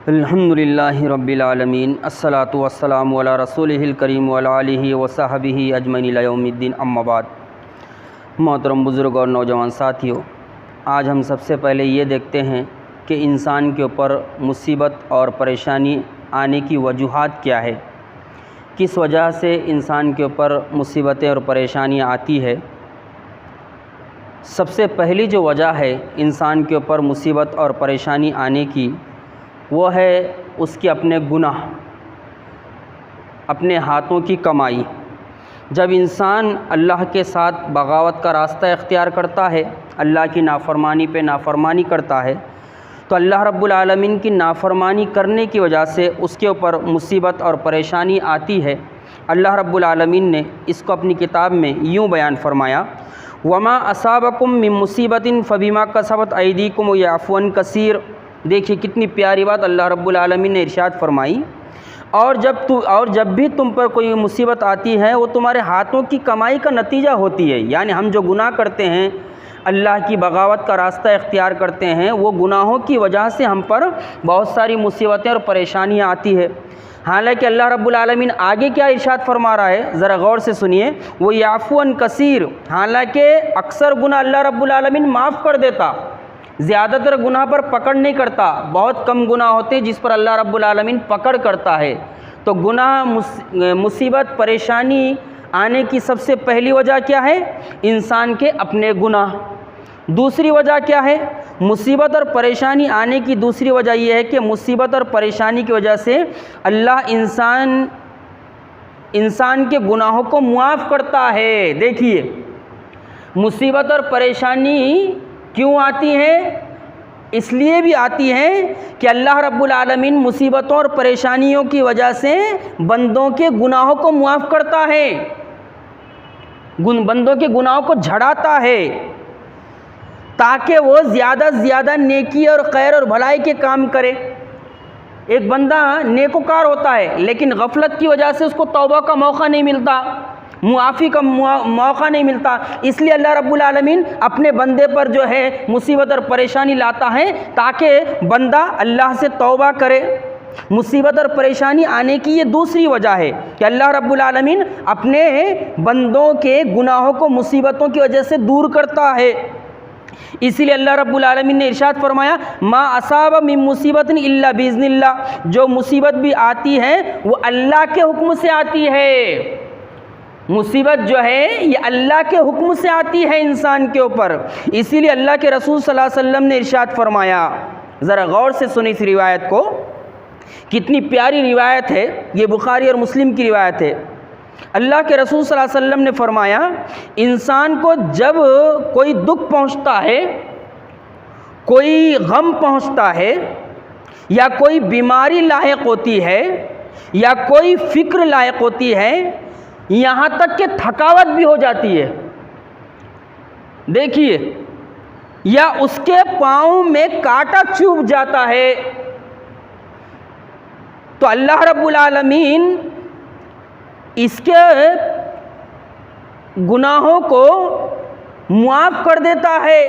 الحمدللہ رب العالمین الصلاۃ والسلام علی رسولہ الکریم وعلی آلہ وصحبہ اجمعین الی یوم الدین، اما بعد۔ محترم بزرگ اور نوجوان ساتھیوں، آج ہم سب سے پہلے یہ دیکھتے ہیں کہ انسان کے اوپر مصیبت اور پریشانی آنے کی وجوہات کیا ہے، کس وجہ سے انسان کے اوپر مصیبتیں اور پریشانیاں آتی ہے۔ سب سے پہلی جو وجہ ہے انسان کے اوپر مصیبت اور پریشانی آنے کی، وہ ہے اس کے اپنے گناہ، اپنے ہاتھوں کی کمائی۔ جب انسان اللہ کے ساتھ بغاوت کا راستہ اختیار کرتا ہے، اللہ کی نافرمانی پہ نافرمانی کرتا ہے، تو اللہ رب العالمین کی نافرمانی کرنے کی وجہ سے اس کے اوپر مصیبت اور پریشانی آتی ہے۔ اللہ رب العالمین نے اس کو اپنی کتاب میں یوں بیان فرمایا، وما اصابکم من مصیبت فبما کسبت ایدیکم ویعفو عن کثیر۔ دیکھیے کتنی پیاری بات اللہ رب العالمین نے ارشاد فرمائی، اور جب بھی تم پر کوئی مصیبت آتی ہے وہ تمہارے ہاتھوں کی کمائی کا نتیجہ ہوتی ہے۔ یعنی ہم جو گناہ کرتے ہیں، اللہ کی بغاوت کا راستہ اختیار کرتے ہیں، وہ گناہوں کی وجہ سے ہم پر بہت ساری مصیبتیں اور پریشانیاں آتی ہے۔ حالانکہ اللہ رب العالمین آگے کیا ارشاد فرما رہا ہے، ذرا غور سے سنیے، وہ یعفو عن کثیر۔ حالانکہ اکثر گناہ اللہ رب العالمین معاف کر دیتا، زیادہ تر گناہ پر پکڑ نہیں کرتا، بہت کم گناہ ہوتے ہیں جس پر اللہ رب العالمین پکڑ کرتا ہے۔ تو گناہ مصیبت پریشانی آنے کی سب سے پہلی وجہ کیا ہے؟ انسان کے اپنے گناہ۔ دوسری وجہ کیا ہے؟ مصیبت اور پریشانی آنے کی دوسری وجہ یہ ہے کہ مصیبت اور پریشانی کی وجہ سے اللہ انسان کے گناہوں کو معاف کرتا ہے۔ دیکھیے مصیبت اور پریشانی کیوں آتی ہے؟ اس لیے بھی آتی ہے کہ اللہ رب العالمین مصیبتوں اور پریشانیوں کی وجہ سے بندوں کے گناہوں کو معاف کرتا ہے، بندوں کے گناہوں کو جھڑاتا ہے، تاکہ وہ زیادہ سے زیادہ نیکی اور خیر اور بھلائی کے کام کرے۔ ایک بندہ نیکوکار ہوتا ہے لیکن غفلت کی وجہ سے اس کو توبہ کا موقع نہیں ملتا، معافی کا موقع نہیں ملتا، اس لیے اللہ رب العالمین اپنے بندے پر جو ہے مصیبت اور پریشانی لاتا ہے تاکہ بندہ اللہ سے توبہ کرے۔ مصیبت اور پریشانی آنے کی یہ دوسری وجہ ہے کہ اللہ رب العالمین اپنے بندوں کے گناہوں کو مصیبتوں کی وجہ سے دور کرتا ہے۔ اسی لیے اللہ رب العالمین نے ارشاد فرمایا، ما اصاب من مصیبت الا باذن اللہ۔ جو مصیبت بھی آتی ہے وہ اللہ کے حکم سے آتی ہے۔ مصیبت جو ہے یہ اللہ کے حکم سے آتی ہے انسان کے اوپر۔ اسی لیے اللہ کے رسول صلی اللہ علیہ وسلم نے ارشاد فرمایا، ذرا غور سے سنیں اس روایت کو، کتنی پیاری روایت ہے، یہ بخاری اور مسلم کی روایت ہے۔ اللہ کے رسول صلی اللہ علیہ وسلم نے فرمایا، انسان کو جب کوئی دکھ پہنچتا ہے، کوئی غم پہنچتا ہے، یا کوئی بیماری لاحق ہوتی ہے، یا کوئی فکر لاحق ہوتی ہے، یہاں تک کہ تھکاوٹ بھی ہو جاتی ہے، دیکھیے، یا اس کے پاؤں میں کانٹا چبھ جاتا ہے، تو اللہ رب العالمین اس کے گناہوں کو معاف کر دیتا ہے۔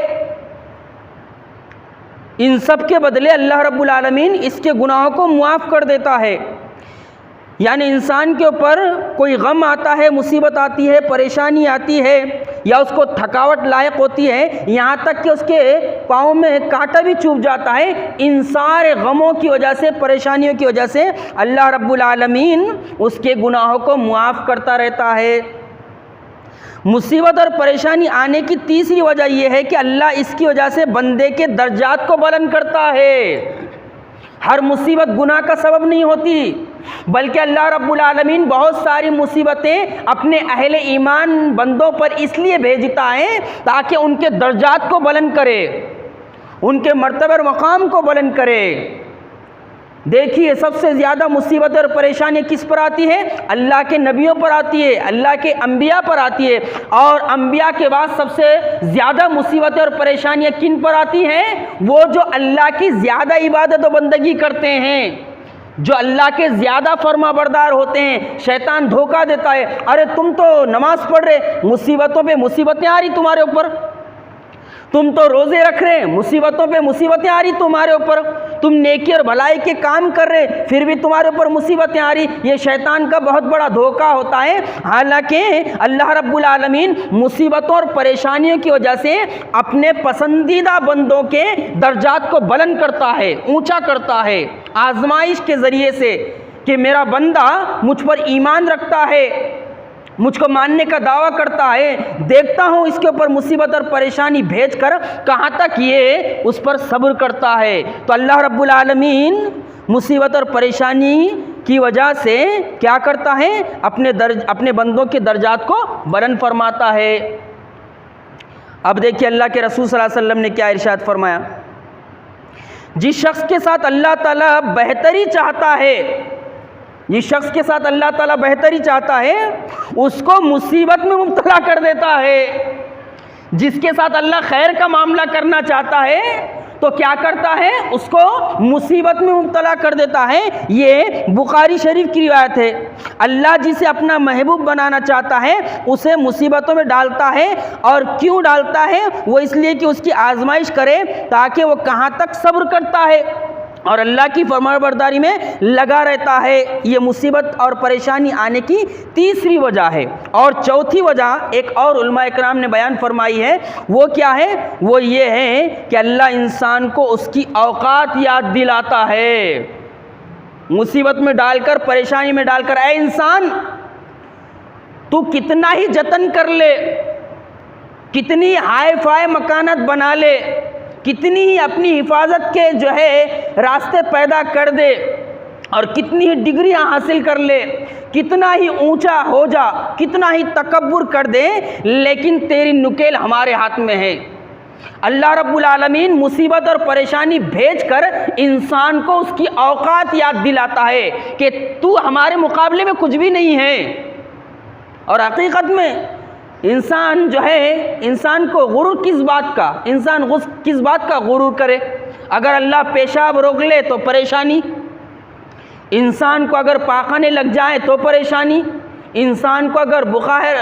ان سب کے بدلے اللہ رب العالمین اس کے گناہوں کو معاف کر دیتا ہے۔ یعنی انسان کے اوپر کوئی غم آتا ہے، مصیبت آتی ہے، پریشانی آتی ہے، یا اس کو تھکاوٹ لاحق ہوتی ہے، یہاں تک کہ اس کے پاؤں میں کانٹا بھی چبھ جاتا ہے، ان سارے غموں کی وجہ سے، پریشانیوں کی وجہ سے اللہ رب العالمین اس کے گناہوں کو معاف کرتا رہتا ہے۔ مصیبت اور پریشانی آنے کی تیسری وجہ یہ ہے کہ اللہ اس کی وجہ سے بندے کے درجات کو بلند کرتا ہے۔ ہر مصیبت گناہ کا سبب نہیں ہوتی، بلکہ اللہ رب العالمین بہت ساری مصیبتیں اپنے اہل ایمان بندوں پر اس لیے بھیجتا ہے تاکہ ان کے درجات کو بلند کرے، ان کے مرتبہ اور مقام کو بلند کرے۔ دیکھیے سب سے زیادہ مصیبت اور پریشانی کس پر آتی ہے؟ اللہ کے نبیوں پر آتی ہے، اللہ کے انبیاء پر آتی ہے، اور انبیاء کے بعد سب سے زیادہ مصیبتیں اور پریشانیاں کن پر آتی ہیں؟ وہ جو اللہ کی زیادہ عبادت و بندگی کرتے ہیں، جو اللہ کے زیادہ فرما بردار ہوتے ہیں۔ شیطان دھوکہ دیتا ہے، ارے تم تو نماز پڑھ رہے، مصیبتوں پہ مصیبتیں آ رہی تمہارے اوپر، تم تو روزے رکھ رہے ہیں، مصیبتوں پہ مصیبتیں آ رہی تمہارے اوپر، تم نیکی اور بھلائی کے کام کر رہے پھر بھی تمہارے اوپر مصیبتیں آ رہی، یہ شیطان کا بہت بڑا دھوکہ ہوتا ہے۔ حالانکہ اللہ رب العالمین مصیبتوں اور پریشانیوں کی وجہ سے اپنے پسندیدہ بندوں کے درجات کو بلند کرتا ہے، اونچا کرتا ہے آزمائش کے ذریعے سے، کہ میرا بندہ مجھ پر ایمان رکھتا ہے، مجھ کو ماننے کا دعویٰ کرتا ہے، دیکھتا ہوں اس کے اوپر مصیبت اور پریشانی بھیج کر کہاں تک یہ اس پر صبر کرتا ہے۔ تو اللہ رب العالمین مصیبت اور پریشانی کی وجہ سے کیا کرتا ہے؟ اپنے بندوں کے درجات کو بلند فرماتا ہے۔ اب دیکھیے اللہ کے رسول صلی اللہ علیہ وسلم نے کیا ارشاد فرمایا، جس شخص کے ساتھ اللہ تعالیٰ بہتری چاہتا ہے، جس شخص کے ساتھ اللہ تعالیٰ بہتری چاہتا ہے اس کو مصیبت میں مبتلا کر دیتا ہے، جس کے ساتھ اللہ خیر کا معاملہ کرنا چاہتا ہے تو کیا کرتا ہے؟ اس کو مصیبت میں مبتلا کر دیتا ہے۔ یہ بخاری شریف کی روایت ہے۔ اللہ جسے اپنا محبوب بنانا چاہتا ہے اسے مصیبتوں میں ڈالتا ہے، اور کیوں ڈالتا ہے؟ وہ اس لیے کہ اس کی آزمائش کرے تاکہ وہ کہاں تک صبر کرتا ہے اور اللہ کی فرمانبرداری میں لگا رہتا ہے۔ یہ مصیبت اور پریشانی آنے کی تیسری وجہ ہے۔ اور چوتھی وجہ ایک اور علماء اکرام نے بیان فرمائی ہے، وہ کیا ہے؟ وہ یہ ہے کہ اللہ انسان کو اس کی اوقات یاد دلاتا ہے۔ مصیبت میں ڈال کر، پریشانی میں ڈال کر، اے انسان تو کتنا ہی جتن کر لے، کتنی ہائی فائی مکانت بنا لے، کتنی ہی اپنی حفاظت کے راستے پیدا کر دے، اور کتنی ہی ڈگریاں حاصل کر لے، کتنا ہی اونچا ہو جا، کتنا ہی تکبر کر دے، لیکن تیری نکیل ہمارے ہاتھ میں ہے۔ اللہ رب العالمین مصیبت اور پریشانی بھیج کر انسان کو اس کی اوقات یاد دلاتا ہے کہ تو ہمارے مقابلے میں کچھ بھی نہیں ہے۔ اور حقیقت میں انسان کو غرور کس بات کا، کس بات کا غرور کرے؟ اگر اللہ پیشاب روک لے تو پریشانی، انسان کو اگر پاخانے لگ جائے تو پریشانی، انسان کو اگر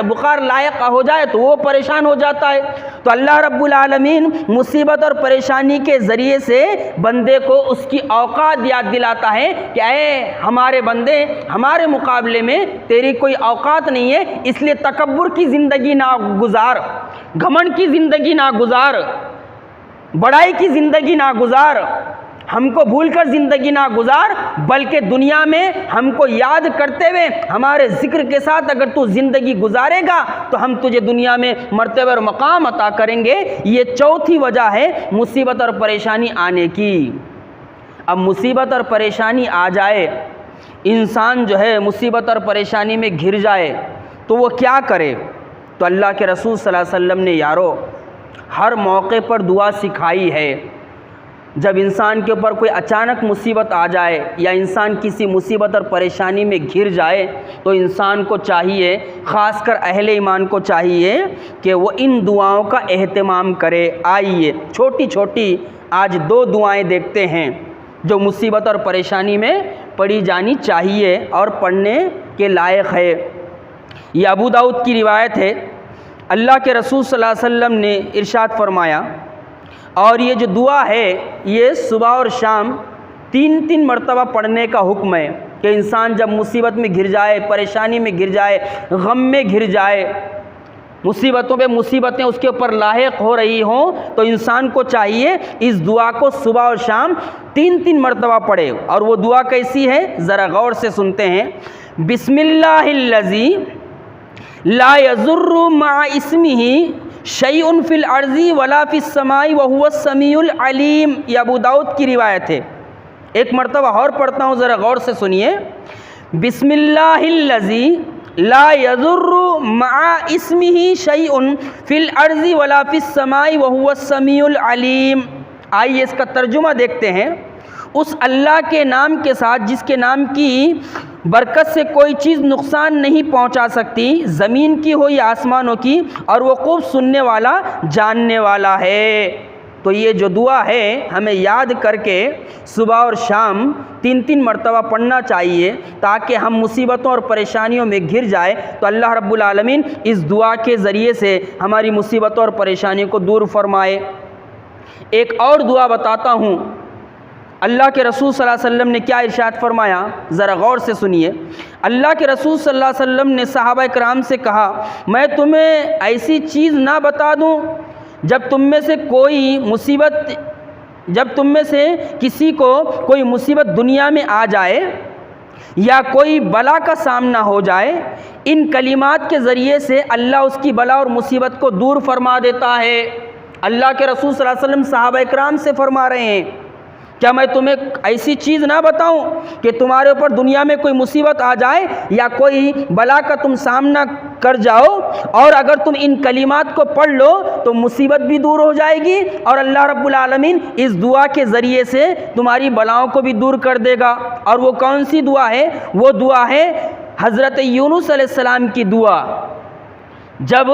بخار لائق ہو جائے تو وہ پریشان ہو جاتا ہے۔ تو اللہ رب العالمین مصیبت اور پریشانی کے ذریعے سے بندے کو اس کی اوقات یاد دلاتا ہے کہ اے ہمارے بندے، ہمارے مقابلے میں تیری کوئی اوقات نہیں ہے، اس لیے تکبر کی زندگی نہ گزار، گھمنڈ کی زندگی نہ گزار، بڑائی کی زندگی نہ گزار، ہم کو بھول کر زندگی نہ گزار، بلکہ دنیا میں ہم کو یاد کرتے ہوئے ہمارے ذکر کے ساتھ اگر تو زندگی گزارے گا تو ہم تجھے دنیا میں مرتبہ اور مقام عطا کریں گے۔ یہ چوتھی وجہ ہے مصیبت اور پریشانی آنے کی۔ اب مصیبت اور پریشانی آ جائے، انسان مصیبت اور پریشانی میں گھر جائے تو وہ کیا کرے؟ تو اللہ کے رسول صلی اللہ علیہ وسلم نے یارو ہر موقع پر دعا سکھائی ہے۔ جب انسان کے اوپر کوئی اچانک مصیبت آ جائے یا انسان کسی مصیبت اور پریشانی میں گھر جائے تو انسان کو چاہیے، خاص کر اہل ایمان کو چاہیے کہ وہ ان دعاؤں کا اہتمام کرے۔ آئیے چھوٹی چھوٹی آج 2 دعائیں دیکھتے ہیں جو مصیبت اور پریشانی میں پڑھی جانی چاہیے اور پڑھنے کے لائق ہے۔ یہ ابو داؤد کی روایت ہے۔ اللہ کے رسول صلی اللہ علیہ وسلم نے ارشاد فرمایا، اور یہ جو دعا ہے یہ صبح اور شام 3 مرتبہ پڑھنے کا حکم ہے، کہ انسان جب مصیبت میں گھر جائے، پریشانی میں گر جائے، غم میں گھر جائے، مصیبتوں پہ مصیبتیں اس کے اوپر لاحق ہو رہی ہوں، تو انسان کو چاہیے اس دعا کو صبح اور شام 3 مرتبہ پڑھے۔ اور وہ دعا کیسی ہے ذرا غور سے سنتے ہیں۔ بسم اللہ الذی لا یضر مع اسمہ شیء فی الارض ولا فی السماء وهو السمیع العلیم۔ یہ ابو داؤد کی روایت ہے۔ ایک مرتبہ اور پڑھتا ہوں، ذرا غور سے سنیے۔ بسم اللہ الذی لا یضر مع اسمہ شیء فی الارض ولا فی السماء وهو السمیع العلیم۔ آئیے اس کا ترجمہ دیکھتے ہیں۔ اس اللہ کے نام کے ساتھ جس کے نام کی برکت سے کوئی چیز نقصان نہیں پہنچا سکتی، زمین کی ہو یا آسمانوں کی، اور وہ خوب سننے والا، جاننے والا ہے۔ تو یہ جو دعا ہے ہمیں یاد کر کے صبح اور شام 3 مرتبہ پڑھنا چاہیے، تاکہ ہم مصیبتوں اور پریشانیوں میں گھر جائے تو اللہ رب العالمین اس دعا کے ذریعے سے ہماری مصیبتوں اور پریشانیوں کو دور فرمائے۔ ایک اور دعا بتاتا ہوں، اللہ کے رسول صلی اللہ علیہ وسلم نے کیا ارشاد فرمایا، ذرا غور سے سنیے۔ اللہ کے رسول صلی اللہ علیہ وسلم نے صحابہ کرام سے کہا، میں تمہیں ایسی چیز نہ بتا دوں جب تم میں سے کسی کو کوئی مصیبت دنیا میں آ جائے یا کوئی بلا کا سامنا ہو جائے، ان کلمات کے ذریعے سے اللہ اس کی بلا اور مصیبت کو دور فرما دیتا ہے۔ اللہ کے رسول صلی اللہ علیہ وسلم صحابہ کرام سے فرما رہے ہیں، کیا میں تمہیں ایسی چیز نہ بتاؤں کہ تمہارے اوپر دنیا میں کوئی مصیبت آ جائے یا کوئی بلا کا تم سامنا کر جاؤ، اور اگر تم ان کلمات کو پڑھ لو تو مصیبت بھی دور ہو جائے گی اور اللہ رب العالمین اس دعا کے ذریعے سے تمہاری بلاؤں کو بھی دور کر دے گا۔ اور وہ کون سی دعا ہے؟ وہ دعا ہے حضرت یونس علیہ السلام کی دعا۔ جب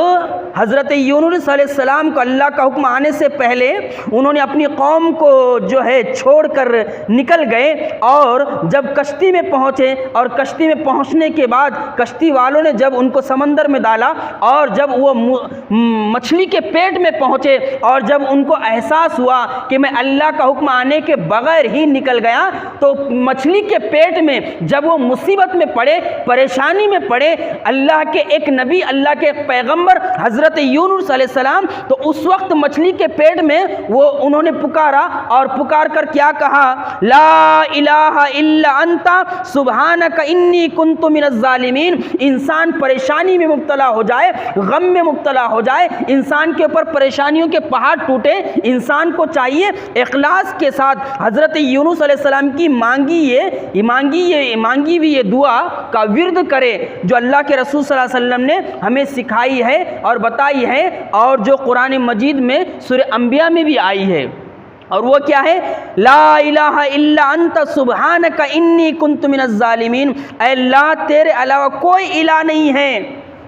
حضرت یونس علیہ السلام کو اللہ کا حکم آنے سے پہلے انہوں نے اپنی قوم کو چھوڑ کر نکل گئے، اور جب کشتی میں پہنچے اور کشتی میں پہنچنے کے بعد کشتی والوں نے جب ان کو سمندر میں ڈالا اور جب وہ مچھلی کے پیٹ میں پہنچے اور جب ان کو احساس ہوا کہ میں اللہ کا حکم آنے کے بغیر ہی نکل گیا، تو مچھلی کے پیٹ میں جب وہ مصیبت میں پڑے، پریشانی میں پڑے، اللہ کے ایک نبی، اللہ کے پیغمبر حضرت یونس علیہ السلام، تو اس وقت مچھلی کے پیٹ میں وہ انہوں نے پکارا، اور پکار کر کیا کہا؟ لا الہ الا انت سبحانک انی کنت من الظالمین۔ انسان پریشانی میں مبتلا ہو جائے، غم میں مبتلا ہو جائے، انسان کے اوپر پریشانیوں کے پہاڑ ٹوٹے، انسان کو چاہیے اخلاص کے ساتھ حضرت یونس علیہ السلام کی مانگی ہوئی یہ دعا کا ورد کرے، جو اللہ کے رسول صلی اللہ علیہ وسلم نے ہمیں سکھائی ہے اور بتائی ہے، اور جو قرآن مجید میں سورہ انبیاء میں بھی آئی ہے۔ اور وہ کیا ہے؟ لا الہ الا انت سبحانک انی کنت من الظالمین۔ اے اللہ، تیرے علاوہ کوئی الہ نہیں ہے،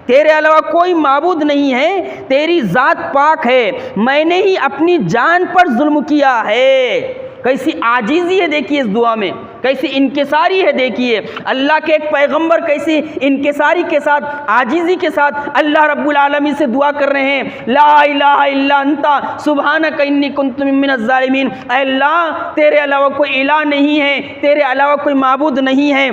تیرے علاوہ کوئی معبود نہیں ہے، تیری ذات پاک ہے، میں نے ہی اپنی جان پر ظلم کیا ہے۔ کیسی عاجزی ہے دیکھیے اس دعا میں، کیسی انکساری ہے دیکھیے، اللہ کے ایک پیغمبر کیسی انکساری کے ساتھ، عاجزی کے ساتھ اللہ رب العالمین سے دعا کر رہے ہیں، لا الہ الا انت سبحانک انی کنت من الظالمین۔ اے اللہ، تیرے علاوہ کوئی الہ نہیں ہے، تیرے علاوہ کوئی معبود نہیں ہے،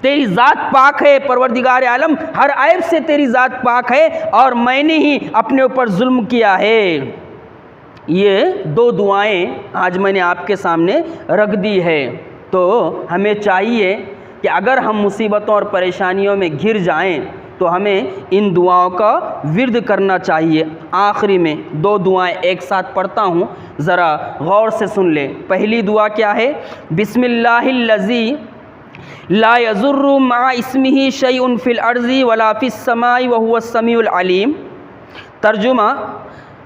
تیری ذات پاک ہے، پروردگار عالم، ہر عیب سے تیری ذات پاک ہے، اور میں نے ہی اپنے اوپر ظلم کیا ہے۔ یہ دو دعائیں آج میں نے آپ کے سامنے رکھ دی ہے۔ تو ہمیں چاہیے کہ اگر ہم مصیبتوں اور پریشانیوں میں گر جائیں تو ہمیں ان دعاؤں کا ورد کرنا چاہیے۔ آخری میں دو دعائیں ایک ساتھ پڑھتا ہوں، ذرا غور سے سن لیں۔ پہلی دعا کیا ہے؟ بسم اللہ الذی لا یضر مع اسمہ شیء فی الارض ولا فی السماء وہو السمیع العلیم۔ ترجمہ،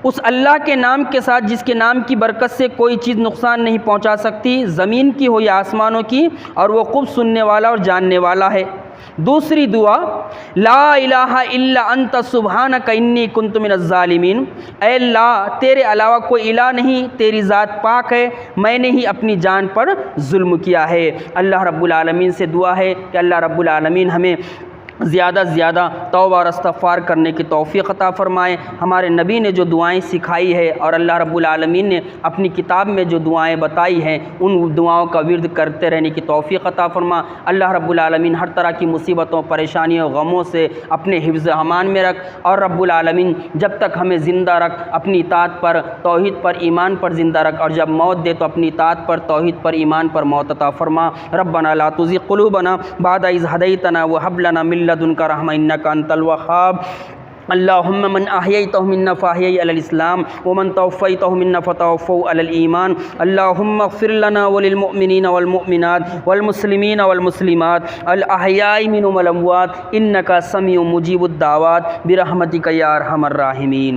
اس اللہ کے نام کے ساتھ جس کے نام کی برکت سے کوئی چیز نقصان نہیں پہنچا سکتی، زمین کی ہو یا آسمانوں کی، اور وہ خوب سننے والا اور جاننے والا ہے۔ دوسری دعا، لا الہ الا انت سبحانک انی کنت من الظالمین۔ اے اللہ، تیرے علاوہ کوئی الہ نہیں، تیری ذات پاک ہے، میں نے ہی اپنی جان پر ظلم کیا ہے۔ اللہ رب العالمین سے دعا ہے کہ اللہ رب العالمین ہمیں زیادہ سے زیادہ توبہ اور استغفار کرنے کی توفیق عطا فرمائے۔ ہمارے نبی نے جو دعائیں سکھائی ہے اور اللہ رب العالمین نے اپنی کتاب میں جو دعائیں بتائی ہیں، ان دعاؤں کا ورد کرتے رہنے کی توفیق عطا فرما۔ اللہ رب العالمین ہر طرح کی مصیبتوں، پریشانیوں، غموں سے اپنے حفظ امان میں رکھ، اور رب العالمین جب تک ہمیں زندہ رکھ اپنی اطاعت پر، توحید پر، ایمان پر زندہ رکھ، اور جب موت دے تو اپنی اطاعت پر، توحید پر، ایمان پر موت عطا فرما۔ ربنا لا تزغ قلوبنا بعد إذ هديتنا وهب لنا من لدنك رحمة إنك أنت الوهاب۔ اللهم من أحييته منا فأحيه على الإسلام ومن توفيته منا فتوفه على الإيمان۔ اللهم اغفر لنا وللمؤمنين والمؤمنات والمسلمين والمسلمات الأحياء منهم والأموات إنك سميع مجيب الدعوات برحمتك يا أرحم الراحمين۔